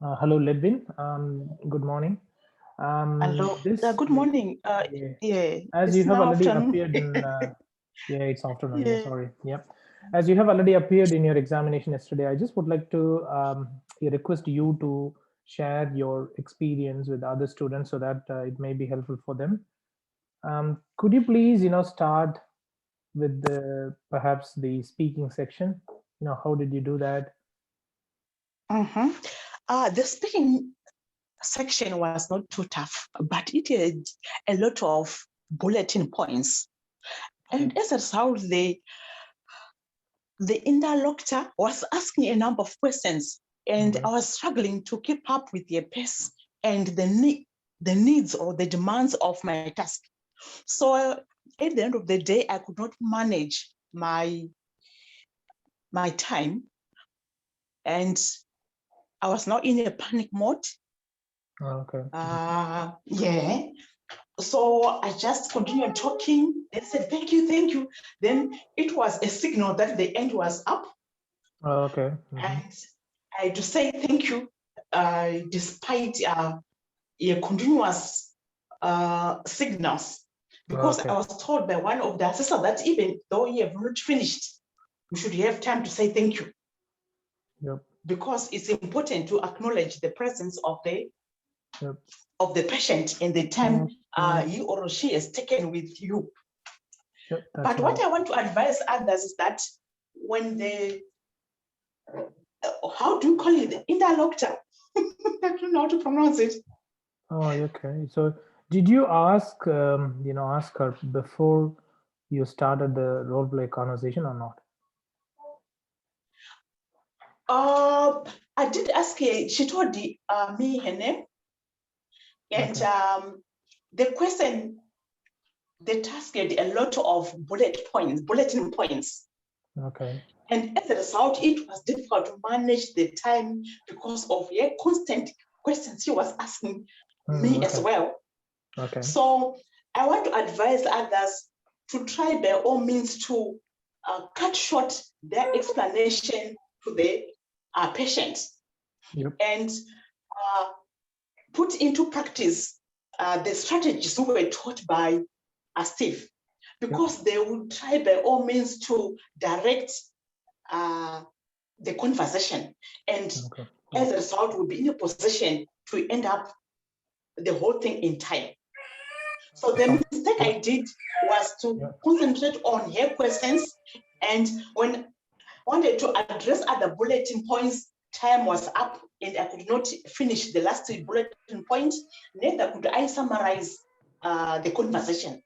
Hello, Ledwin. Good morning. Hello. This, Good morning. yeah, Yeah, as you it's have now already afternoon. appeared in, yeah, it's afternoon. Yeah, Yeah. sorry. Yep. As you have already appeared in your examination yesterday, I just would like to request you to share your experience with other students so that it may be helpful for them. Could you please, start with perhaps the speaking section? How did you do that? Mm-hmm. The speaking section was not too tough, but it had a lot of bulletin points. Okay. And as a result, the interlocutor was asking a number of questions, and I was struggling to keep up with the pace and the needs or the demands of my task. So at the end of the day, I could not manage my time, and I was now in a panic mode. Okay. Yeah. So I just continued talking. They said, thank you, thank you. Then it was a signal that the end was up. Okay. And I had to say thank you, despite a continuous signals. Because Okay. I was told by one of the assessors that even though you have not finished, you should have time to say thank you. Yep. Because it's important to acknowledge the presence of the Yep. patient and the time he or she has taken with you. Yep, that's But right. what I want to advise others is that when how do you call it, the interlocutor? I don't know how to pronounce it. Oh, okay. So, did you ask her before you started the role play conversation or not? I did ask her. She told me her name, and Okay. the question, the task had a lot of bulletin points. Okay. And as a result, it was difficult to manage the time because of constant questions she was asking me as Okay. well. Okay. So I want to advise others to try by all means to cut short their explanation to the patient Yep. and put into practice the strategies we were taught by Steve, Yep. because they would try by all means to direct the conversation, and Okay. as a result, we'll be in a position to end up the whole thing in time. So the Sounds mistake good. I did was to Yep. concentrate on her questions, and when I wanted to address other bulletin points, time was up and I could not finish the last bulletin point, neither could I summarize the conversation.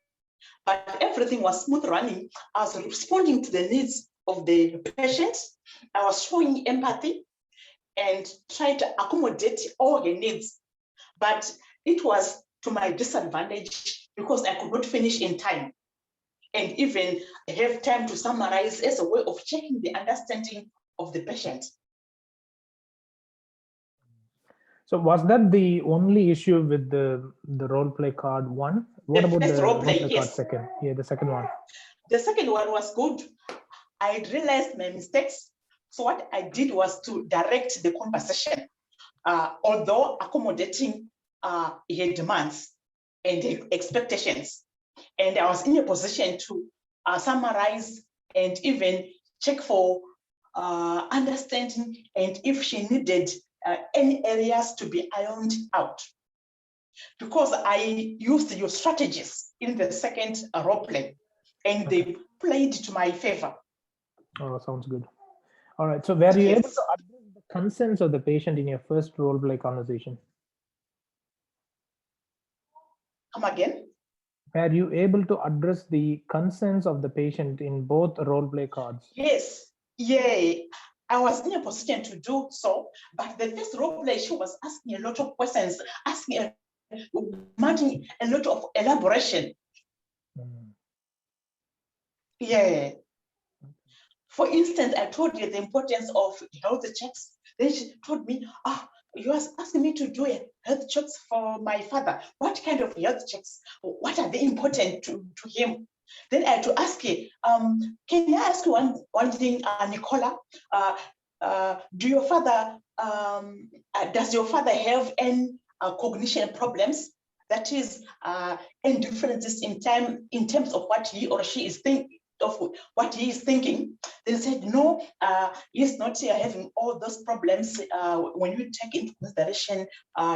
But everything was smooth running. I was responding to the needs of the patient. I was showing empathy and trying to accommodate all her needs. But it was to my disadvantage because I could not finish in time and even have time to summarize as a way of checking the understanding of the patient. So, was that the only issue with the role play card one? What The about first the role role play, play card yes. second? Yeah, the second one. The second one was good. I had realized my mistakes. So what I did was to direct the conversation, although accommodating her demands and her expectations. And I was in a position to summarize and even check for understanding and if she needed any areas to be ironed out. Because I used your strategies in the second role play, and they played to my favor. Oh, sounds good. All right. So, were you able to Yes. address the concerns of the patient in your first role play conversation? Come again? Were you able to address the concerns of the patient in both role play cards? Yes. Yeah. I was in a position to do so, but the first role play, she was asking a lot of questions, demanding a lot of elaboration. Yeah. For instance, I told you the importance of health checks. Then she told me, you are asking me to do health checks for my father. What kind of health checks? What are they important to him? Then I had to ask her, can I ask you one thing, Nicola? does your father have any cognition problems? That is, any differences in terms of what he or she is thinking, They said, no, he's not having all those problems. When you take into consideration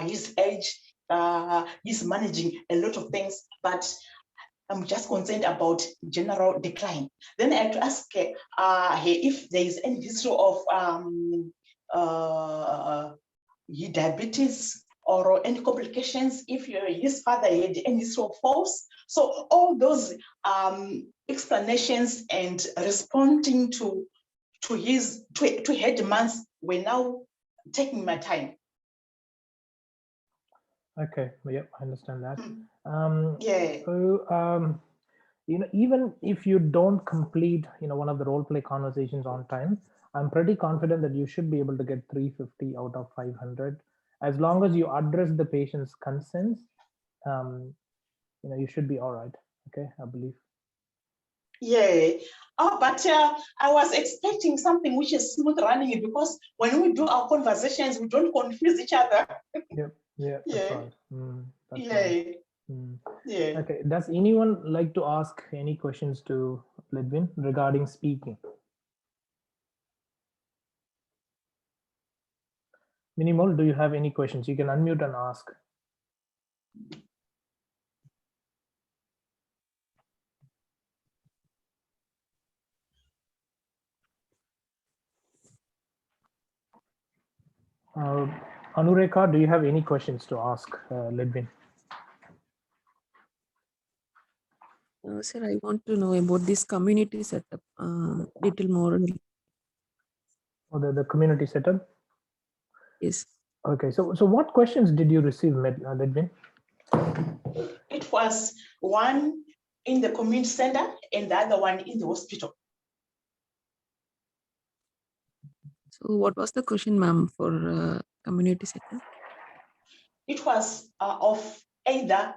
his age, he's managing a lot of things, but I'm just concerned about general decline. Then I had to ask if there is any history of diabetes or any complications, if his father had any history of falls. So all those explanations and responding to her demands were now taking my time. Okay, yep, I understand that. Yeah. So, even if you don't complete, one of the role play conversations on time, I'm pretty confident that you should be able to get 350 out of 500, as long as you address the patient's concerns. You should be all right. Okay, I believe. Yeah. Oh, but I was expecting something which is smooth running, because when we do our conversations, we don't confuse each other. Yep. Yeah, that's right. That's Yeah. right. Yeah. Okay. Does anyone like to ask any questions to Ledwin regarding speaking? Minimal, do you have any questions? You can unmute and ask. Anureka, do you have any questions to ask Ledwin? Sir, I want to know about this community setup little more. Or the community setup? Yes. Okay, so what questions did you receive, Ledwin? It was one in the community center and the other one in the hospital. So what was the question, ma'am, for community setup? It was of either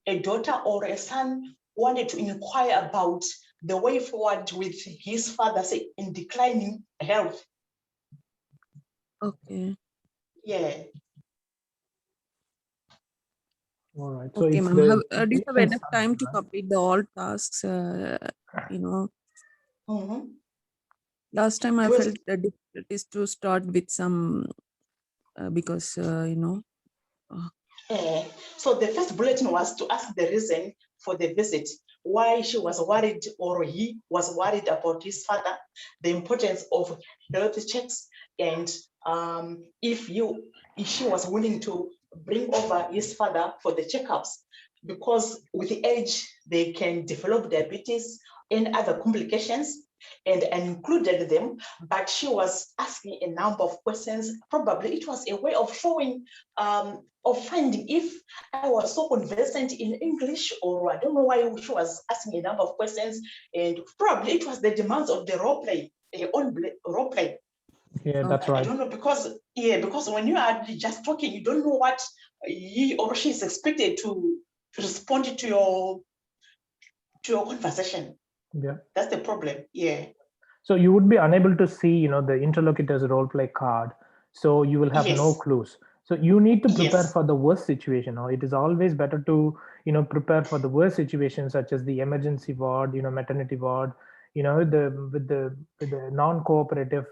a daughter or a son wanted to inquire about the way forward with his father, say, in declining health. Okay. Yeah. All right. So Okay, it's ma'am. the Do you have patient's enough son, time to right? complete the all tasks? Last time I felt the difficulties to start with some because So the first bulletin was to ask the reason for the visit, why she was worried or he was worried about his father, the importance of health checks, and if she was willing to bring over his father for the checkups, because with age they can develop diabetes and other complications, and included them, but she was asking a number of questions. Probably it was a way of showing, of finding if I was so conversant in English, or I don't know why she was asking a number of questions, and probably it was the demands of the role play, role play. Yeah, that's right. I don't know, because when you are just talking, you don't know what he or she is expected to respond to your conversation. Yeah, that's the problem. Yeah. So you would be unable to see, the interlocutor's role play card. So you will have no Yes. clues. So you need to prepare Yes. for the worst situation. Or it is always better to, prepare for the worst situation, such as the emergency ward, maternity ward, with the non-cooperative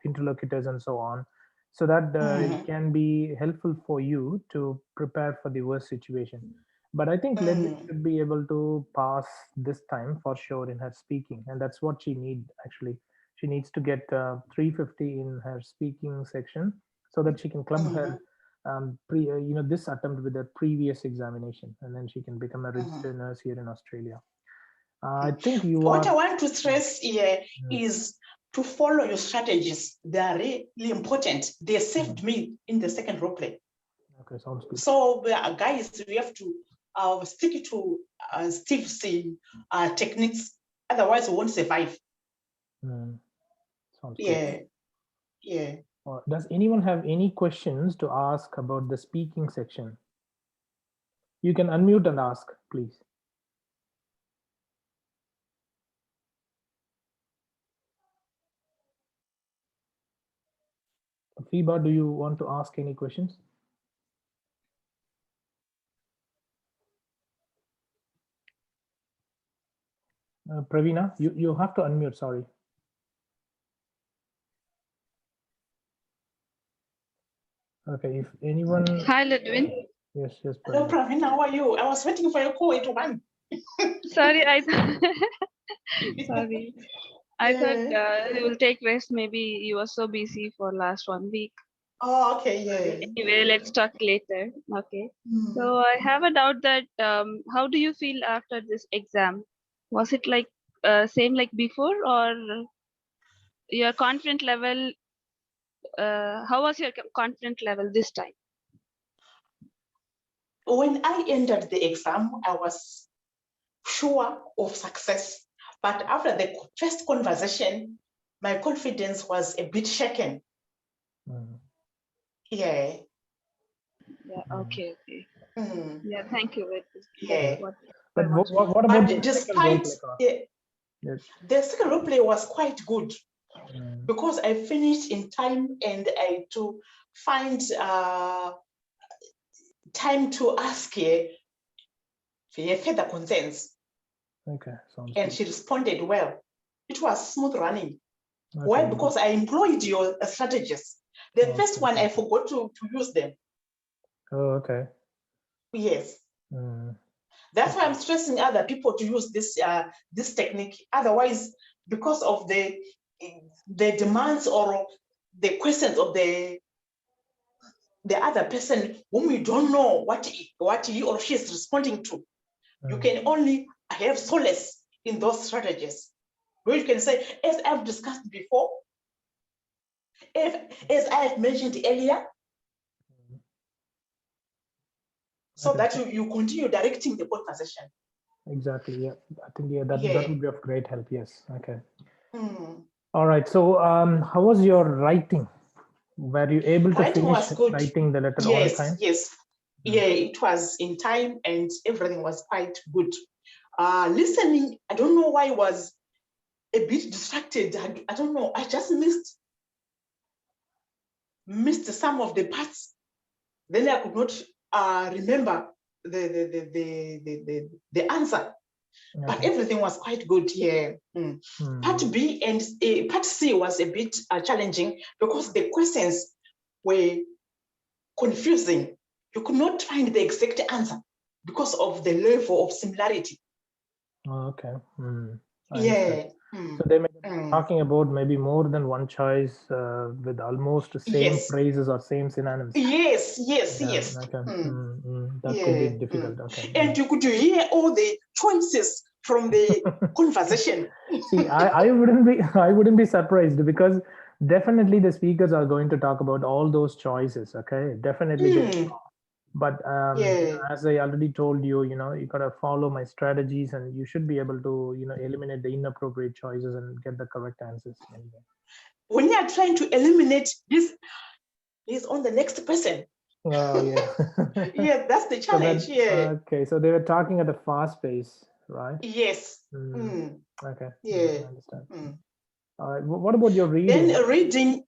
interlocutors and so on, so that it can be helpful for you to prepare for the worst situation. But I think Ledwin should be able to pass this time for sure in her speaking, and that's what she needs actually. She needs to get 350 in her speaking section so that she can club her this attempt with her previous examination, and then she can become a registered nurse here in Australia. I think you What are. I want to stress here is to follow your strategies. They are really important. They saved me in the second role play. Okay, sounds good. So, guys, we have to stick to Steve's techniques. Otherwise, we won't survive. Sounds Yeah. good. Yeah. Does anyone have any questions to ask about the speaking section? You can unmute and ask, please. Fiba, do you want to ask any questions? Pravina, you have to unmute, sorry. Okay, if anyone... Hi, Ledwin. Yes, Hello, Praveen, how are you? I was waiting for your call at 1. Sorry, sorry. I thought Yeah. you will take rest. Maybe you were so busy for last 1 week. Oh, okay, yeah. Anyway, let's talk later. Okay. Hmm. So I have a doubt that how do you feel after this exam? Was it like same like before, or your confident level? How was your confident level this time? When I entered the exam, I was sure of success. But after the first conversation, my confidence was a bit shaken. Yeah. Yeah. Okay. Okay. Mm. Yeah. Thank you. Yeah. But what about the despite Yes. the second role play was quite good because I finished in time and I had to find time to ask her further concerns. Okay, sounds And good. she responded well. It was smooth running. Okay. Why? Because I employed your strategies. The Oh, first one, okay. I forgot to use them. Oh, okay. Yes. That's why I'm stressing other people to use this technique. Otherwise, because of the demands or the questions of the other person whom you don't know what he or she is responding to, you can only have solace in those strategies. Where you can say, as I've discussed before, as I have mentioned earlier, so that you continue directing the conversation. Exactly. Yeah, I think that would be of great help. Yes. Okay. All right. So, how was your writing? Were you able to Writing finish was good. writing the letter on time? Yes. Yeah, it was in time and everything was quite good. Listening, I don't know why I was a bit distracted. I don't know. I just missed some of the parts. Then I could not remember the answer. Okay. But everything was quite good here. Part B and part C was a bit challenging because the questions were confusing. You could not find the exact answer because of the level of similarity. Oh, okay. Yeah. So they may be talking about maybe more than one choice with almost same phrases or same synonyms. Yes. Okay. That could be difficult. Okay. And you could hear all the choices from the conversation. See, I wouldn't be surprised because definitely the speakers are going to talk about all those choices. Okay, definitely. But as I already told you, you gotta follow my strategies, and you should be able to, eliminate the inappropriate choices and get the correct answers. Anyway. When you are trying to eliminate this, is on the next person. Oh yeah. Yeah, that's the challenge. Okay, so they were talking at a fast pace, right? Yes. Okay. Yeah. I understand. All right. What about your reading? Then reading,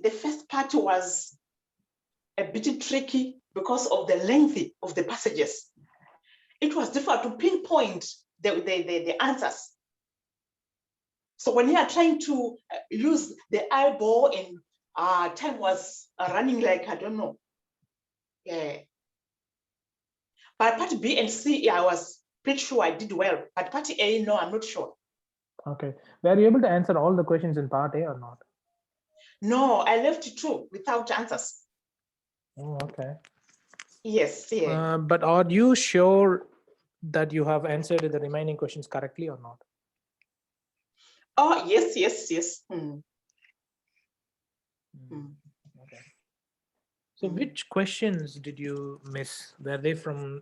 the first part was a bit tricky because of the length of the passages. It was difficult to pinpoint the answers. So when you are trying to use the eyeball and time was running like, I don't know. Yeah. But part B and C, I was pretty sure I did well. But part A, no, I'm not sure. Okay. Were you able to answer all the questions in part A or not? No, I left 2 without answers. Oh, okay. Yes. Yeah. But are you sure that you have answered the remaining questions correctly or not? Oh, yes. Okay. So which questions did you miss? Were they from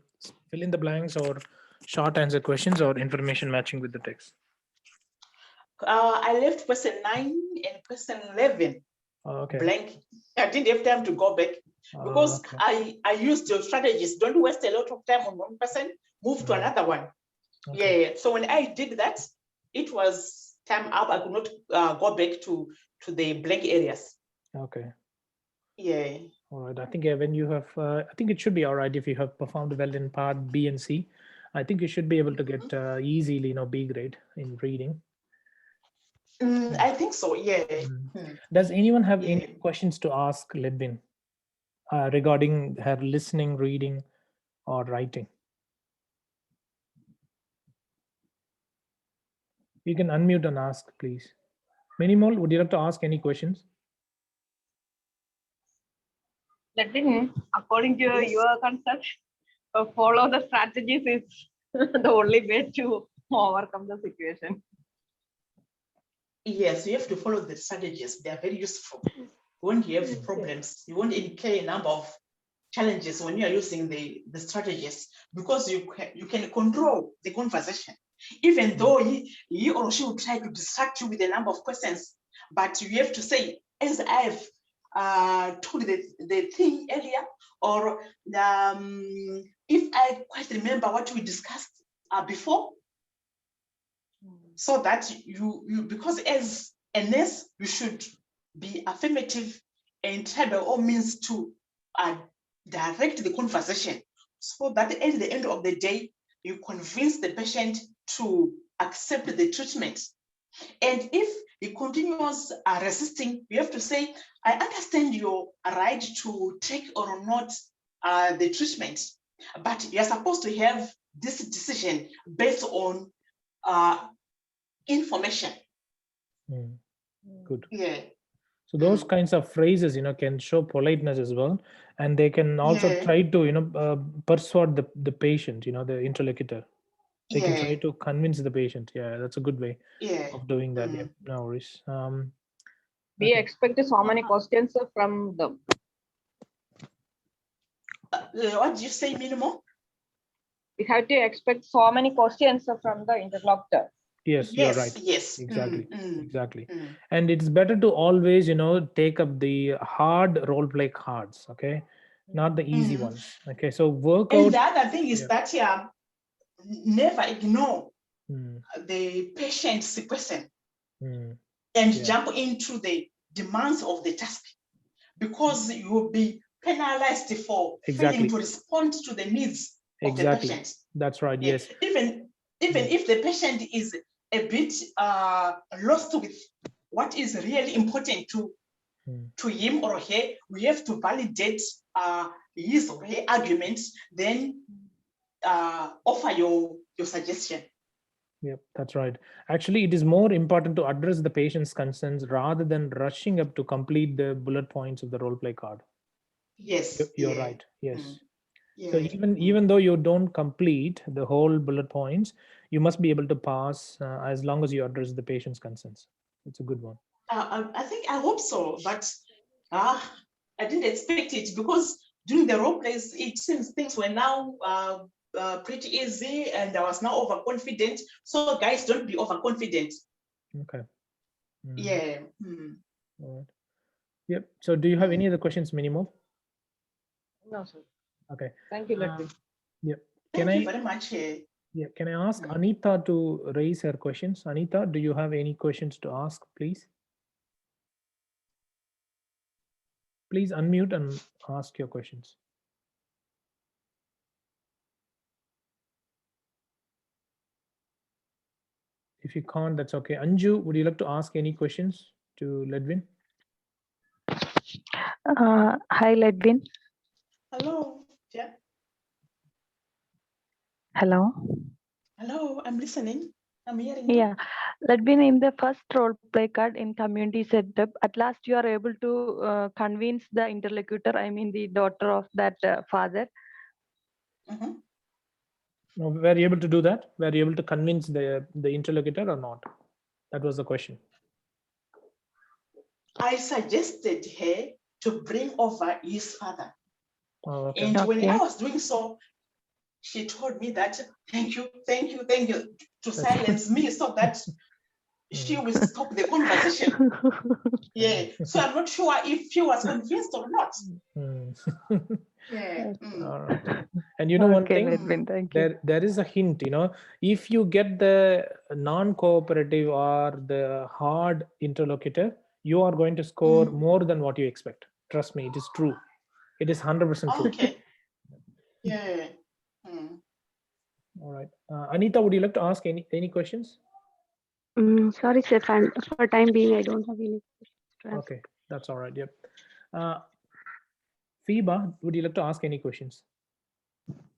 fill in the blanks or short answer questions or information matching with the text? I left question 9 and question 11 blank. I didn't have time to go back because I used your strategies. Don't waste a lot of time on one person, move to another one. Okay. Yeah. So when I did that, it was time up. I could not go back to the blank areas. Okay. Yeah. All right. I think when you have, I think it should be all right if you have performed well in part B and C. I think you should be able to get easily, B grade in reading. I think so. Yeah. Does anyone have Yeah. any questions to ask Ledwin regarding her listening, reading, or writing? You can unmute and ask, please. Minimal, would you like to ask any questions? Ledwin, according to Yes. your concept, follow the strategies is the only way to overcome the situation. Yes, you have to follow the strategies. They are very useful. When you have problems, you won't incur a number of challenges when you are using the strategies, because you can control the conversation. Even though he or she will try to distract you with a number of questions, but you have to say, as I've told the thing earlier, or if I quite remember what we discussed before, so that you because as a nurse, you should be affirmative and try by all means to direct the conversation, so that at the end of the day, you convince the patient to accept the treatment. And if he continues resisting, you have to say, I understand your right to take or not the treatment, but you're supposed to have this decision based on information. Good. Yeah. So those kinds of phrases, can show politeness as well, and they can also try to, persuade the patient, the interlocutor. They can try to convince the patient. Yeah, that's a good way of doing that. Yeah, no worries. We expect so many questions from them. What did you say, Minimal? We have to expect so many questions from the interlocutor. Yes, you're right. Yes. Exactly. Exactly. And it's better to always, take up the hard role play cards. Okay, not the easy ones. Okay, so work And out. the other thing is that never ignore the patient's question and jump into the demands of the task, because you will be penalized for failing to respond to the needs of the patient. That's right. Yes. Even if the patient is a bit lost with what is really important to him or her, we have to validate his or her arguments, then offer your suggestion. Yep, that's right. Actually, it is more important to address the patient's concerns rather than rushing up to complete the bullet points of the role play card. Yes. You're right. Yes. Yeah. So even though you don't complete the whole bullet points, you must be able to pass as long as you address the patient's concerns. It's a good one. I hope so, but I didn't expect it, because during the role plays, it seems things were now pretty easy, and I was now overconfident. So guys, don't be overconfident. Okay. Yeah. All right. Yep. So do you have any other questions, Minimal? No, sir. Okay. Thank you, Ledwin. Yep. Thank you very much. Yeah. Can I ask Anita to raise her questions? Anita, do you have any questions to ask, please? Please unmute and ask your questions. If you can't, that's okay. Anju, would you like to ask any questions to Ledwin? Hi, Ledwin. Hello. Yeah. Hello. Hello. I'm listening. I'm hearing you. Yeah, Ledwin, in the first role play card in community setup, at last you are able to convince the interlocutor, I mean the daughter of that father. No, were you able to do that? Were you able to convince the interlocutor or not? That was the question. I suggested her to bring over his father. Oh, okay. And when I was doing so, she told me that, thank you, to silence me, so that she will stop the conversation. Yeah. So I'm not sure if she was convinced or not. Yeah. All right. And one thing, Ledwin, thank you. there is a hint, if you get the non-cooperative or the hard interlocutor, you are going to score more than what you expect. Trust me, it is true. It is 100% true. Okay. Yeah. Mm. All right. Anita, would you like to ask any questions? Sorry, sir. For time being, I don't have any questions to ask. Okay, that's all right. Yep. Fiba, would you like to ask any questions?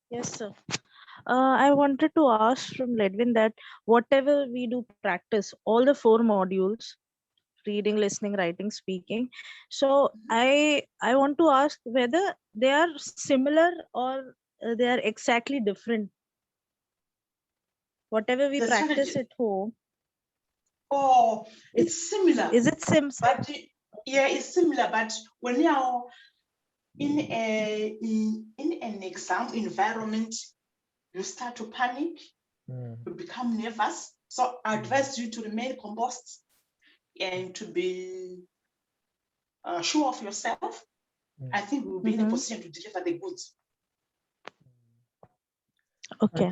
Yes, sir. I wanted to ask from Ledwin that whatever we do practice, all the 4 modules, reading, listening, writing, speaking. So I want to ask whether they are similar or they are exactly different. Whatever we The practice strategy. at home. Oh, it's similar. Is it similar? But yeah, it's similar. But when you are in an exam environment, you start to panic, you become nervous. So I advise you to remain composed and to be sure of yourself. I think we'll be in a position to deliver the goods. Okay.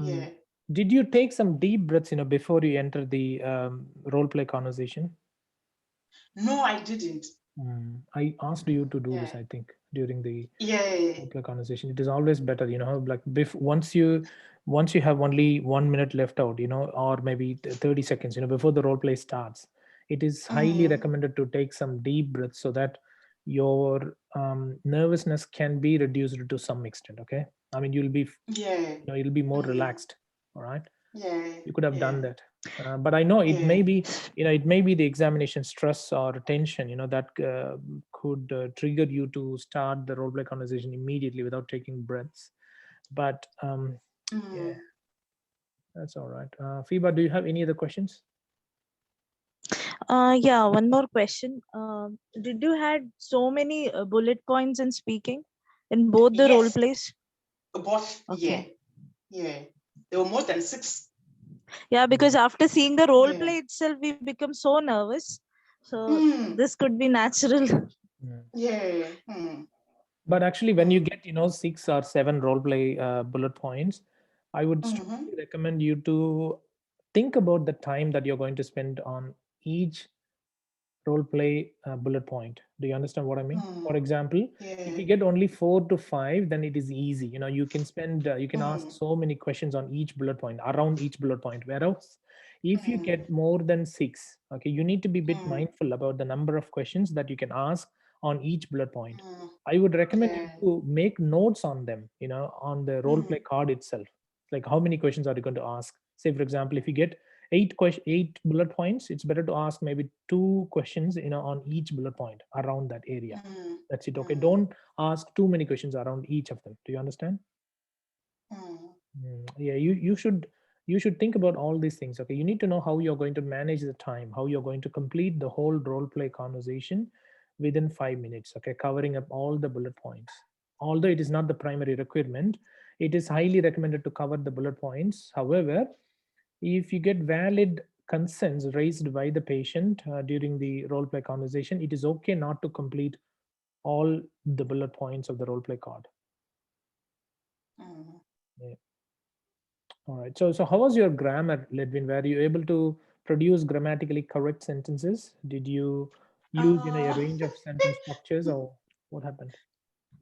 Yeah. Did you take some deep breaths, before you enter the role play conversation? No, I didn't. I asked you to do this, I think, during the Yeah. role play conversation. It is always better, like once you have only 1 minute left out, or maybe 30 seconds, before the role play starts, it is highly recommended to take some deep breaths so that your nervousness can be reduced to some extent. Okay, I mean, you'll be you'll be more relaxed. All right. Yeah. You could have done that, but I know it may be it may be the examination stress or tension that could trigger you to start the role play conversation immediately without taking breaths. But yeah, that's all right. Fiba, do you have any other questions? Yeah, one more question. Did you had so many bullet points in speaking in both the role plays? Both. Okay. Yeah. There were more than 6. Yeah, because after seeing the role play itself, we become so nervous. So this could be natural. Yeah. But actually, when you get 6 or 7 role play bullet points, I would strongly recommend you to think about the time that you're going to spend on each role play bullet point. Do you understand what I mean? For example, if you get only 4 to 5, then it is easy. You can spend you can ask so many questions on each bullet point, around each bullet point. Whereas if you get more than 6, okay, you need to be a bit mindful about the number of questions that you can ask on each bullet point. I would recommend you to make notes on them, on the role play card itself. Like, how many questions are you going to ask? Say, for example, if you get 8 bullet points, it's better to ask maybe 2 questions on each bullet point around that area. That's it. Okay, don't ask too many questions around each of them. Do you understand? Yeah, you should think about all these things. Okay, you need to know how you're going to manage the time, how you're going to complete the whole role play conversation within 5 minutes. Okay, covering up all the bullet points. Although it is not the primary requirement, it is highly recommended to cover the bullet points. However, if you get valid concerns raised by the patient during the role play conversation, it is okay not to complete all the bullet points of the role play card. Yeah. All right. So how was your grammar, Ledwin? Were you able to produce grammatically correct sentences? Did you use a range of sentence structures, or what happened?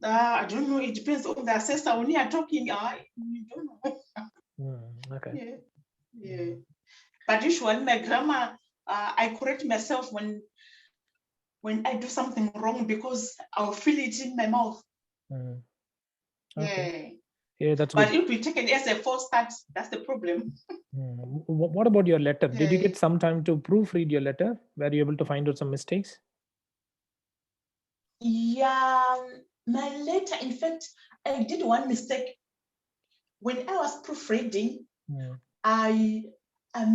I don't know. It depends on the assessor. When you are talking, I don't know. Okay. Yeah. But usually my grammar, I correct myself when I do something wrong because I'll feel it in my mouth. Okay. Yeah, that's but good. if we take it as a false start, that's the problem. What about your letter? Did you get some time to proofread your letter? Were you able to find out some mistakes? Yeah, my letter, in fact, I did one mistake. When I was proofreading, I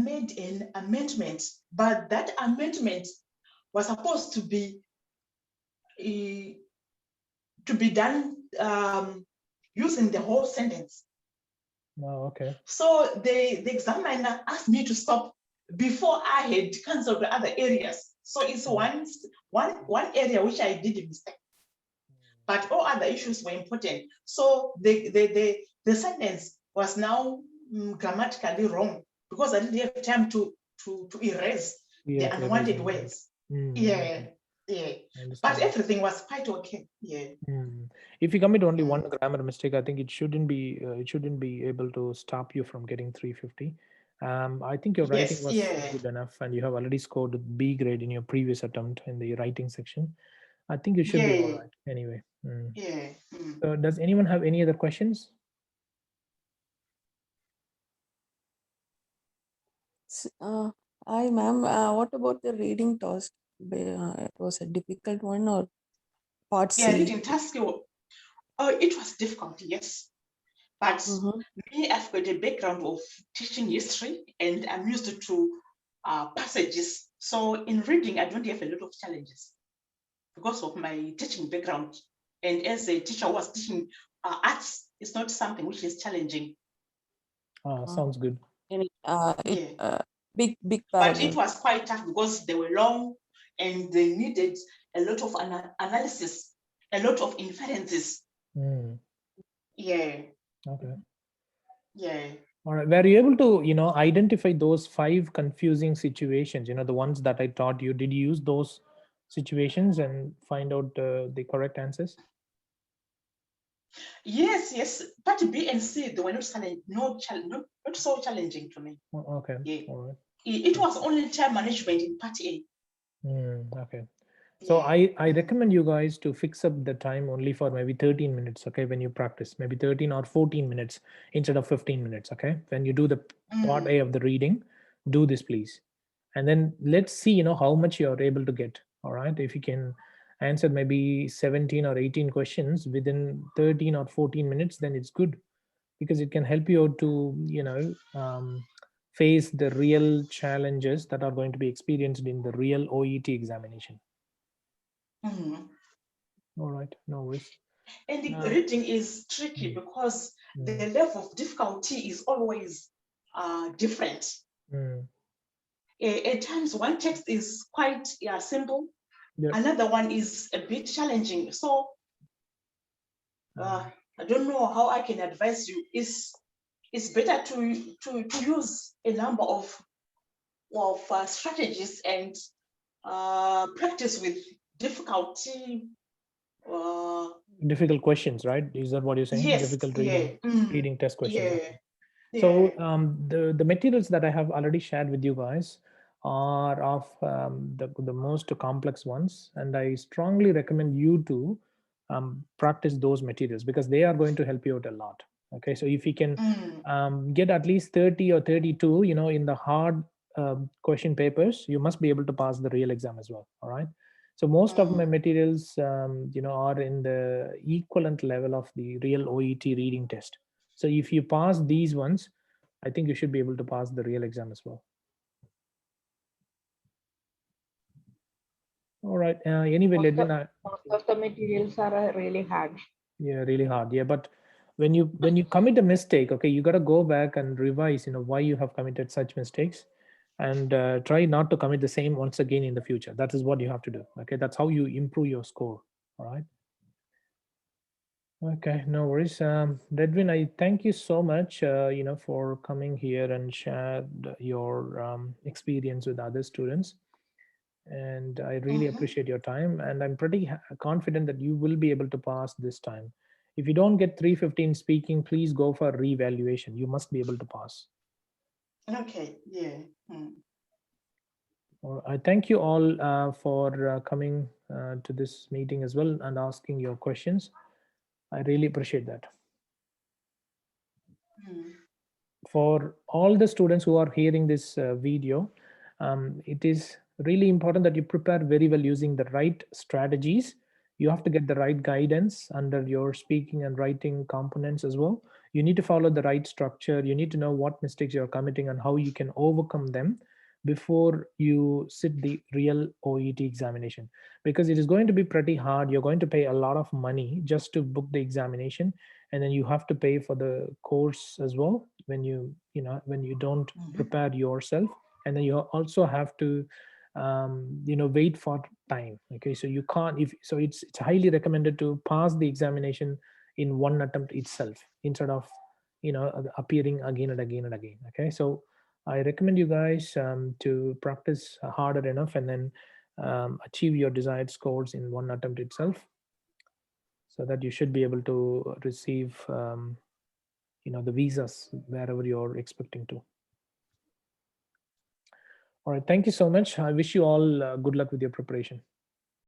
made an amendment, but that amendment was supposed to be done using the whole sentence. Oh, okay. So the examiner asked me to stop before I had cancelled the other areas. So it's one area which I did a mistake, but all other issues were important. So the sentence was now grammatically wrong because I didn't have time to erase the unwanted words. Yeah, yeah. I understand But that. everything was quite okay. Yeah. If you commit only one Mm. grammar mistake, I think it shouldn't be able to stop you from getting 350. I think your writing Yes, was yeah, good enough, and you have already scored B grade in your previous attempt in the writing section. I think you should be all yeah, right. Anyway, yeah. so does anyone have any other questions? Hi, ma'am. What about the reading task? It was a difficult one or part Yeah, C? reading task, it was difficult, yes. But Mm-hmm. me, I've got a background of teaching history and I'm used to passages. So in reading, I don't have a lot of challenges because of my teaching background. And as a teacher who was teaching arts, it's not something which is challenging. Sounds good. Yeah. Big But it paragraph. was quite tough because they were long and they needed a lot of analysis, a lot of inferences. Yeah. Okay. Yeah. All right. Were you able to, identify those 5 confusing situations, the ones that I taught you? Did you use those situations and find out the correct answers? Yes, yes. Part B and C, they were not not so challenging to me. Okay. Yeah. All right. It was only time management in part A. Okay. So Yeah. I recommend you guys to fix up the time only for maybe 13 minutes, okay, when you practice, maybe 13 or 14 minutes instead of 15 minutes, okay? When you do the part A of the reading, do this, please. And then let's see, how much you're able to get, all right? If you can answer maybe 17 or 18 questions within 13 or 14 minutes, then it's good because it can help you out to, face the real challenges that are going to be experienced in the real OET examination. All right, no worries. And the reading is tricky because the level of difficulty is always different. At times, one text is quite simple. Yep. Another one is a bit challenging. So I don't know how I can advise you. It's better to use a number of strategies and practice with difficulty. Difficult questions, right? Is that what you're saying? Yes, Difficult yeah, reading test questions. yeah, Okay. yeah. So the materials that I have already shared with you guys are of the most complex ones, and I strongly recommend you to practice those materials because they are going to help you out a lot. Okay, so if you can get at least 30 or 32, in the hard question papers, you must be able to pass the real exam as well. All right. So most of my materials, are in the equivalent level of the real OET reading test. So if you pass these ones, I think you should be able to pass the real exam as well. All right. Anyway, Ledwin, Most of the materials are really hard. yeah, really hard. Yeah, but when you commit a mistake, okay, you got to go back and revise. Why you have committed such mistakes, and try not to commit the same once again in the future. That is what you have to do. Okay, that's how you improve your score. All right. Okay, no worries. Redwin, I thank you so much, for coming here and shared your experience with other students. And I really appreciate your time. And I'm pretty confident that you will be able to pass this time. If you don't get 315 speaking, please go for reevaluation. You must be able to pass. Okay, yeah. I thank you all for coming to this meeting as well and asking your questions. I really appreciate that. For all the students who are hearing this video, it is really important that you prepare very well using the right strategies. You have to get the right guidance under your speaking and writing components as well. You need to follow the right structure. You need to know what mistakes you're committing and how you can overcome them before you sit the real OET examination, because it is going to be pretty hard. You're going to pay a lot of money just to book the examination, and then you have to pay for the course as well when you don't prepare yourself, and then you also have to wait for time. Okay, so you can't if so it's highly recommended to pass the examination in one attempt itself instead of appearing again and again and again. Okay, so I recommend you guys to practice harder enough, and then achieve your desired scores in one attempt itself, so that you should be able to receive the visas wherever you're expecting to. All right, thank you so much. I wish you all good luck with your preparation.